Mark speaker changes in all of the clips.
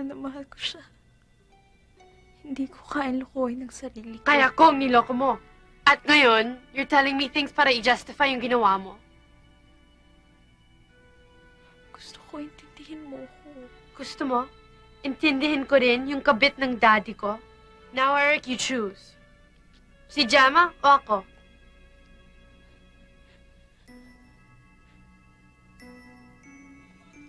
Speaker 1: na mahal ko siya. Hindi ko kayang lukuhin ang sarili ko.
Speaker 2: Kaya ko ang niloko mo. At ngayon, you're telling me things para i-justify yung ginawa mo.
Speaker 1: Gusto ko intindihin mo ko.
Speaker 2: Gusto mo? Intindihin ko rin yung kabit ng daddy ko. Now, Eric, you choose. Si Gemma o ako?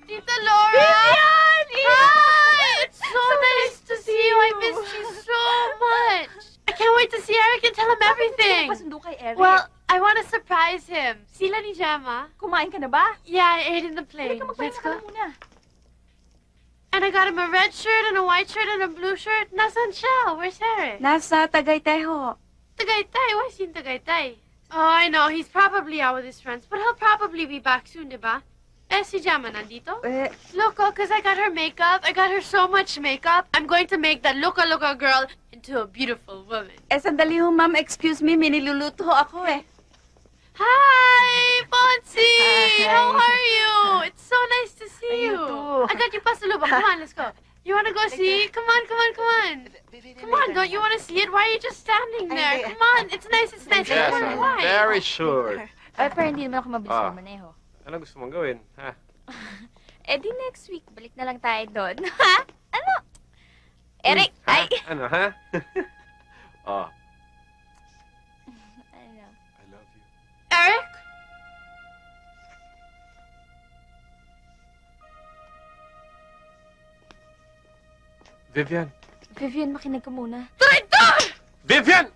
Speaker 2: Tita Laura!
Speaker 1: Vivian!
Speaker 2: Hi! It's so nice to see you. I missed you so much. I can't wait to see Eric and tell him everything.
Speaker 3: Pasundo kay Eric.
Speaker 2: Well, I want to surprise him. Sila ni Gemma?
Speaker 3: kumain ka na ba?
Speaker 2: Yeah, I ate in the plane.
Speaker 3: Halika,
Speaker 2: Let's
Speaker 3: magpahinga ka
Speaker 2: go.
Speaker 3: na muna.
Speaker 2: And I got him a red shirt and a white shirt and a blue shirt. Nasaan siya? Where's Eric?
Speaker 3: Nasa Tagaytay ho.
Speaker 2: Tagaytay? Why is he in Tagaytay? Oh, I know. He's probably out with his friends. But he'll probably be back soon, diba? Eh, si Gemma nandito? Loco, because I got her makeup. I got her so much makeup. I'm going to make that loca-loca girl into a beautiful woman.
Speaker 3: Sandali ho, ma'am. Excuse me, may niluluto ho ako eh.
Speaker 2: Hi, Ponzi!
Speaker 3: Hi.
Speaker 2: How are you? It's so nice to see
Speaker 3: You
Speaker 2: you.
Speaker 3: too.
Speaker 2: I got you pasalubong. Come on, let's go. You want to go see? Come on, come on, come on. Come on, don't you want to see it? Why are you just standing there? Come on, it's nice, it's nice.
Speaker 4: Yes,
Speaker 2: Come on,
Speaker 4: I'm
Speaker 2: why?
Speaker 4: very sure.
Speaker 3: Ay, pero hindi naman ako mabilis
Speaker 4: Ah.
Speaker 3: na maneho.
Speaker 4: Ano gusto mong gawin, ha?
Speaker 3: Eh di next week, balik na lang tayo doon. Ha? Ano? Eric,
Speaker 4: Ha?
Speaker 3: ay!
Speaker 4: Ano, ha? Oh,
Speaker 3: Ano?
Speaker 4: I love you.
Speaker 2: Eric?
Speaker 4: Vivian!
Speaker 3: Vivian, makinig ka muna.
Speaker 2: Traitor!
Speaker 4: Vivian!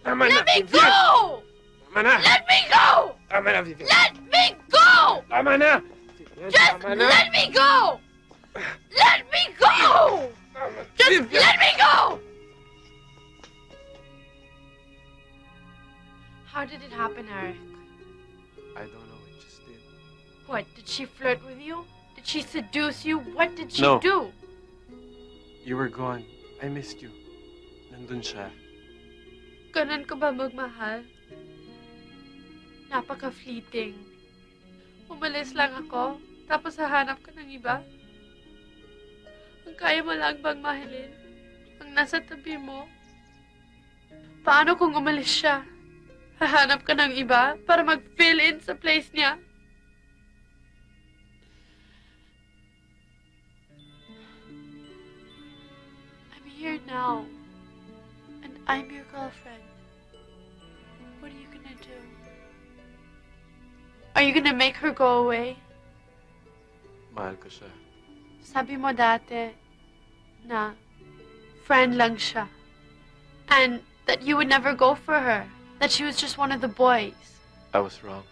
Speaker 4: Tama na,
Speaker 2: Let me
Speaker 4: Vivian!
Speaker 2: go!
Speaker 4: Tama na!
Speaker 2: Let me go!
Speaker 4: Tama na, Vivian!
Speaker 2: Let me go!
Speaker 4: Tama na! Vivian,
Speaker 2: Just
Speaker 4: tama na!
Speaker 2: let me go! Let me go!
Speaker 4: Tama.
Speaker 2: Just
Speaker 4: Vivian!
Speaker 2: let me go! How did it happen, Eric?
Speaker 4: I don't know, it just did.
Speaker 2: What, did she flirt with you? Did she seduce you? What did she
Speaker 4: No.
Speaker 2: do?
Speaker 4: You were gone. I missed you. Nandun siya.
Speaker 2: Ganun ka ba magmahal? Napaka-fleeting. Umalis lang ako, tapos hahanap ka ng iba? Ang kaya mo lang bang mahalin? Ang nasa tabi mo? Paano kung umalis siya? Hahanap ka ng iba para mag-fill in sa place niya? I'm here now. And I'm your girlfriend. What are you gonna do? Are you gonna make her go away?
Speaker 4: Mahal ko siya.
Speaker 2: Sabi mo dati na friend lang siya. And that you would never go for her. That she was just one of the boys.
Speaker 4: I was wrong.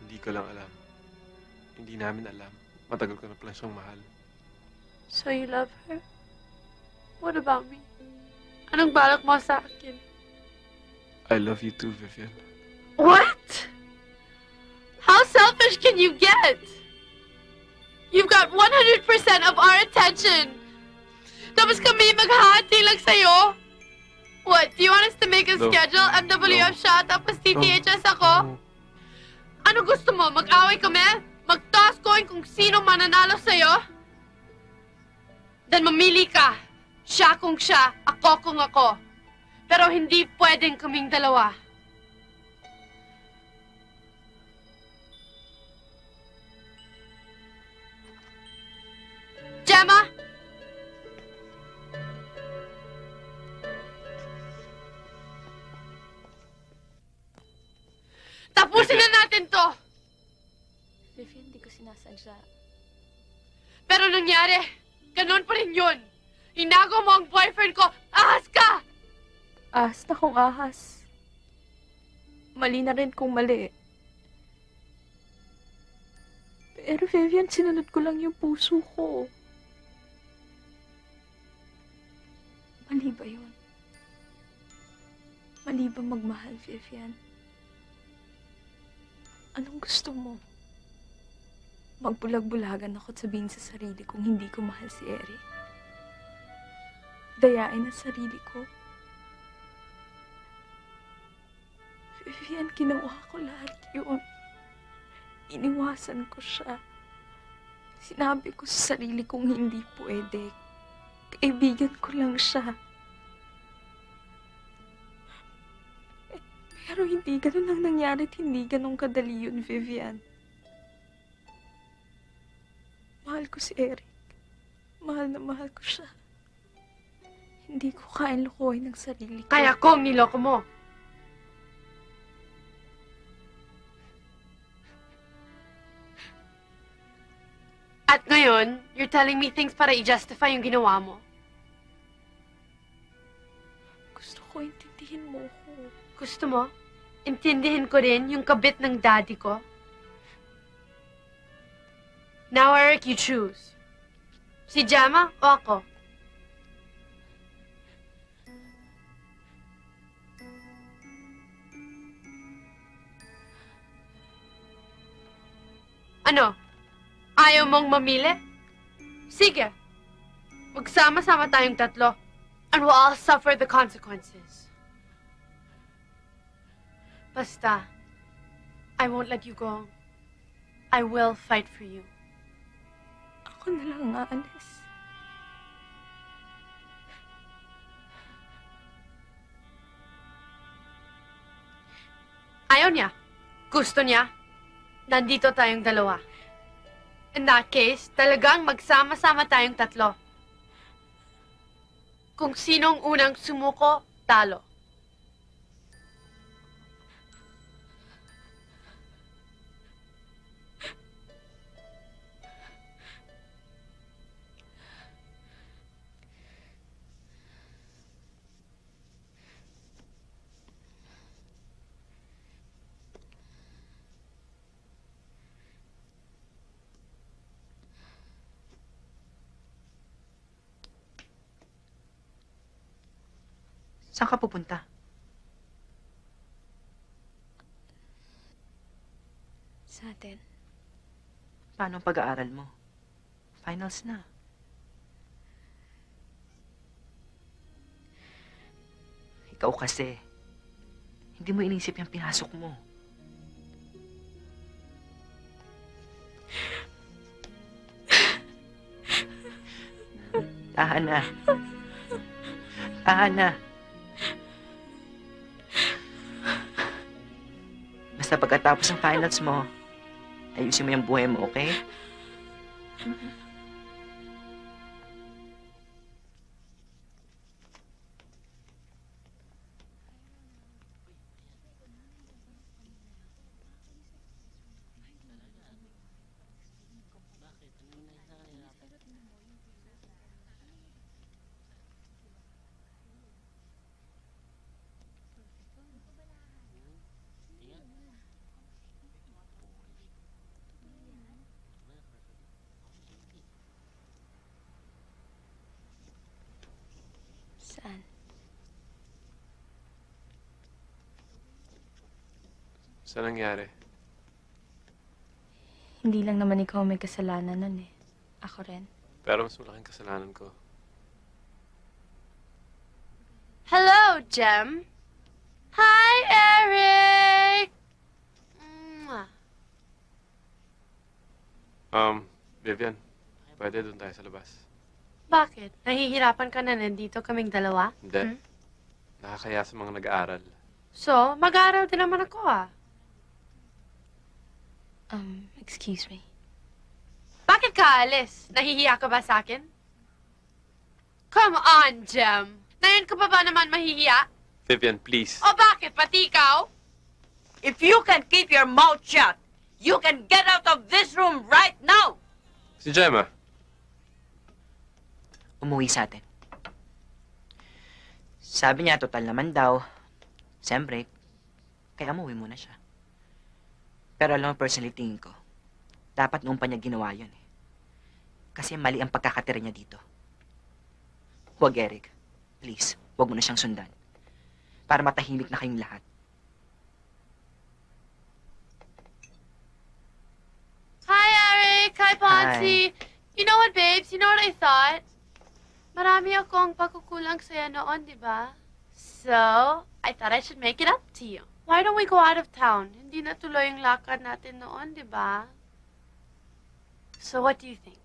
Speaker 4: Hindi ko lang alam. Hindi namin alam. Matagal ko na pala siyang mahal.
Speaker 2: So you love her? What about me? Anong balak mo sa akin?
Speaker 4: I love you too, Vivian.
Speaker 2: What? How selfish can you get? You've got 100% of our attention. Tapos kami maghahati lang sa'yo? What? Do you want us to make a
Speaker 4: No.
Speaker 2: schedule? MWF siya, tapos TTHS ako?
Speaker 4: No.
Speaker 2: Ano gusto mo? Mag-away kami? Mag-toss coin kung sino mananalo sa'yo? Then mamili ka. Siya kung siya, ako kung ako. Pero hindi pwedeng kaming dalawa. Gemma? Tapusin na natin to!
Speaker 3: Vivian, hindi ko sinasadya.
Speaker 2: Pero nangyari, ganun pa rin yun. Inago mo ang boyfriend ko. Ahas ka!
Speaker 1: Ahas na kung ahas. Mali na rin kung mali. Pero Vivian, sinunod ko lang yung puso ko. Mali ba yun? Mali ba magmahal, Vivian? Anong gusto mo? Magbulag-bulagan ako at sabihin sa sarili kong hindi ko mahal si Eric. Dayain ang sarili ko. Vivian, ginawa ko lahat yun. Iniwasan ko siya. Sinabi ko sa sarili kong hindi pwede. Kaibigan ko lang siya. Pero hindi ganun ang nangyari at hindi ganun kadali yun, Vivian. Mahal ko si Eric. Mahal na mahal ko siya. Hindi ko kayang lukuhin ang sarili ko.
Speaker 2: Kaya ko ang niloko mo. At ngayon, you're telling me things para i-justify yung ginawa mo.
Speaker 1: Gusto ko intindihin mo ko.
Speaker 2: Gusto mo? Intindihin ko rin yung kabit ng daddy ko. Now, Eric, you choose. Si Gemma o ako? Ano? Ayaw mong mamili? Sige. Magsama-sama tayong tatlo. And we'll all suffer the consequences. Basta, I won't let you go. I will fight for you.
Speaker 1: Ako na lang aalis.
Speaker 2: Ayaw niya. Gusto niya. Nandito tayong dalawa. In that case, talagang magsama-sama tayong tatlo. Kung sinong unang sumuko, talo.
Speaker 5: Saan ka pupunta?
Speaker 1: Sa atin.
Speaker 5: Paano ang pag-aaral mo? Finals na. Ikaw kasi, hindi mo inisip yung pinasok mo. Tahan na. Tahan na. Basta pagkatapos ng finals mo, ayusin mo yung buhay mo, okay?
Speaker 1: Saan?
Speaker 4: Saan nangyari?
Speaker 1: Hindi lang naman ikaw may kasalanan nun eh. Ako rin.
Speaker 4: Pero mas malaking kasalanan ko.
Speaker 2: Hello, Jem. Hi, Eric! Mwah.
Speaker 4: Vivian, pwede doon tayo sa labas.
Speaker 2: Bakit? Nahihirapan ka na nandito kaming dalawa?
Speaker 4: Hindi. Nakakaya sa mga nag-aaral.
Speaker 2: So, mag-aaral din naman ako ah.
Speaker 1: Excuse me.
Speaker 2: Bakit ka alis? Nahihiya ka ba sa akin? Come on, Jem. Ngayon ka pa ba naman mahihiya?
Speaker 4: Vivian, please.
Speaker 2: O bakit? Pati ikaw?
Speaker 6: If you can keep your mouth shut, you can get out of this room right now.
Speaker 4: Si Gemma.
Speaker 5: Umuwi sa atin. Sabi niya, total naman daw, sem break, kaya umuwi muna siya. Pero alam mo, personally, tingin ko, dapat noon pa niya ginawa yun eh. Kasi mali ang pagkakatira niya dito. Huwag, Eric. Please, huwag mo na siyang sundan. Para matahimik na kayong lahat.
Speaker 2: Hi, Eric. Hi, Patsy. You know what, babes? You know what I thought? Marami akong pagkukulang sa'yo noon, di ba? So, I thought I should make it up to you. Why don't we go out of town? Hindi natuloy yung lakad natin noon, di ba? So what do you think?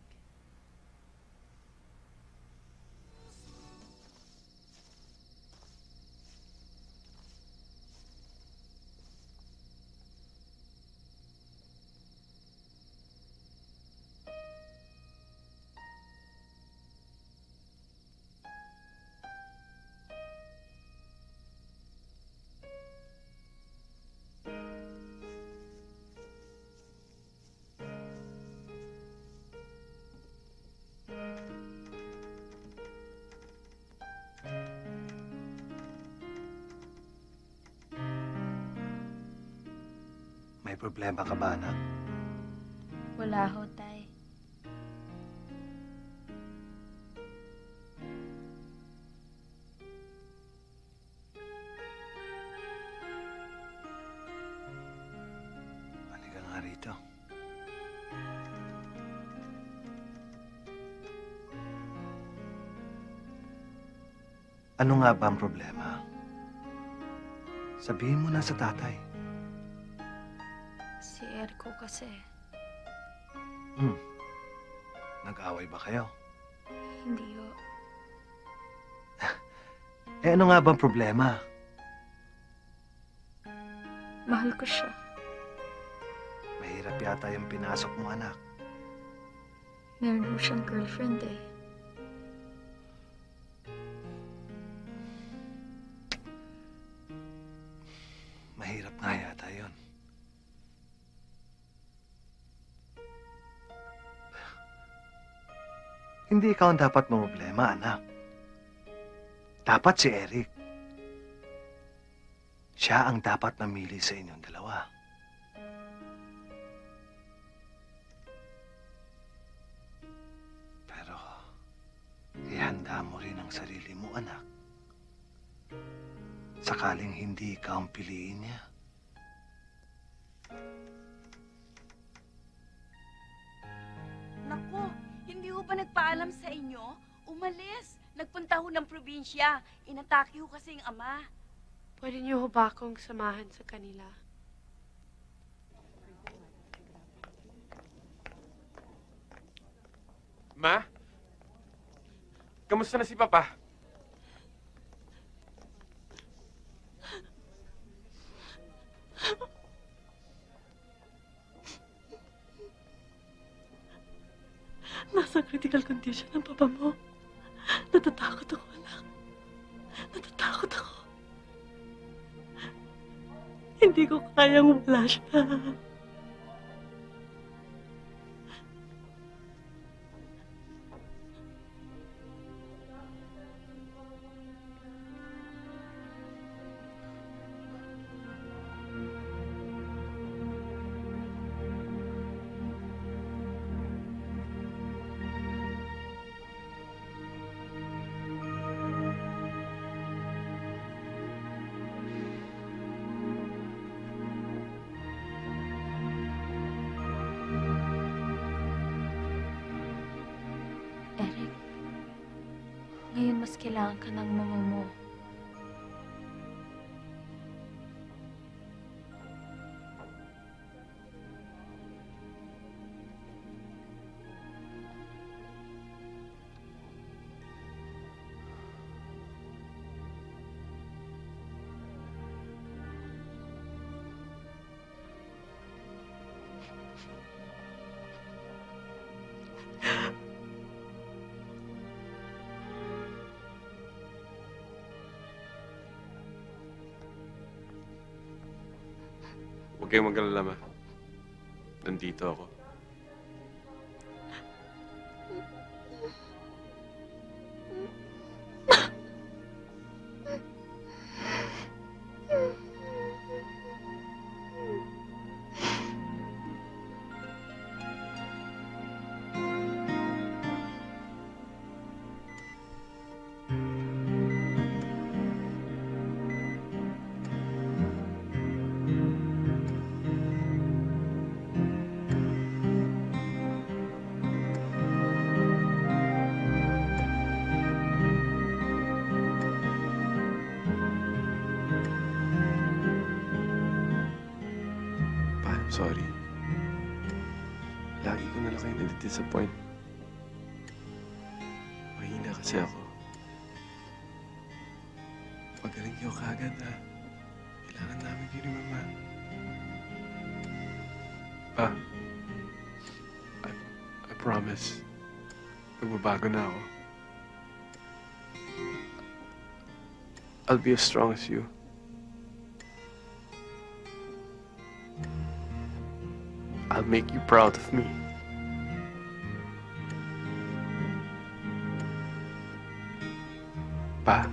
Speaker 7: May problema ka ba, anak?
Speaker 3: Wala ho, tay.
Speaker 7: Halika nga rito. Ano nga ba ang problema? Sabihin mo na sa tatay.
Speaker 1: Si Eric ko kasi,
Speaker 7: Nag-away ba kayo?
Speaker 1: hindi ho.
Speaker 7: Eh ano nga bang problema?
Speaker 1: Mahal ko siya.
Speaker 7: Mahirap yata yung pinasok mo, anak.
Speaker 1: Meron ho siyang girlfriend eh.
Speaker 7: Mahirap nga yata yun. Hindi ikaw ang dapat problema, anak. Dapat si Eric. Siya ang dapat namili sa inyong dalawa. Pero, ihanda mo rin ang sarili mo, anak. Sakaling hindi ikaw ang piliin niya.
Speaker 6: Naku, hindi ho ba nagpaalam sa inyo? Umalis. Nagpunta ho ng probinsya. Inatake ho kasi yung ama.
Speaker 2: Pwede niyo ho ba akong samahan sa kanila?
Speaker 4: Ma? Kamusta na si Papa?
Speaker 2: Nasa critical condition ang papa mo. Natatakot ako, anak. Natatakot ako. Hindi ko kayang wala siya.
Speaker 1: Eric, ngayon mas kailangan ka ng mama mo.
Speaker 4: Huwag kayong mag-alala, Ma. Nandito ako. Pa, I'm sorry. lagi ko na lang kayo nadi-disappoint. Mahina kasi ako. Pagaling niyo kaagad, ha? Kailangan namin kayo ni Mama. Pa, I promise, magbabago na ako. I'll be as strong as you. I'll make you proud of me. Pa,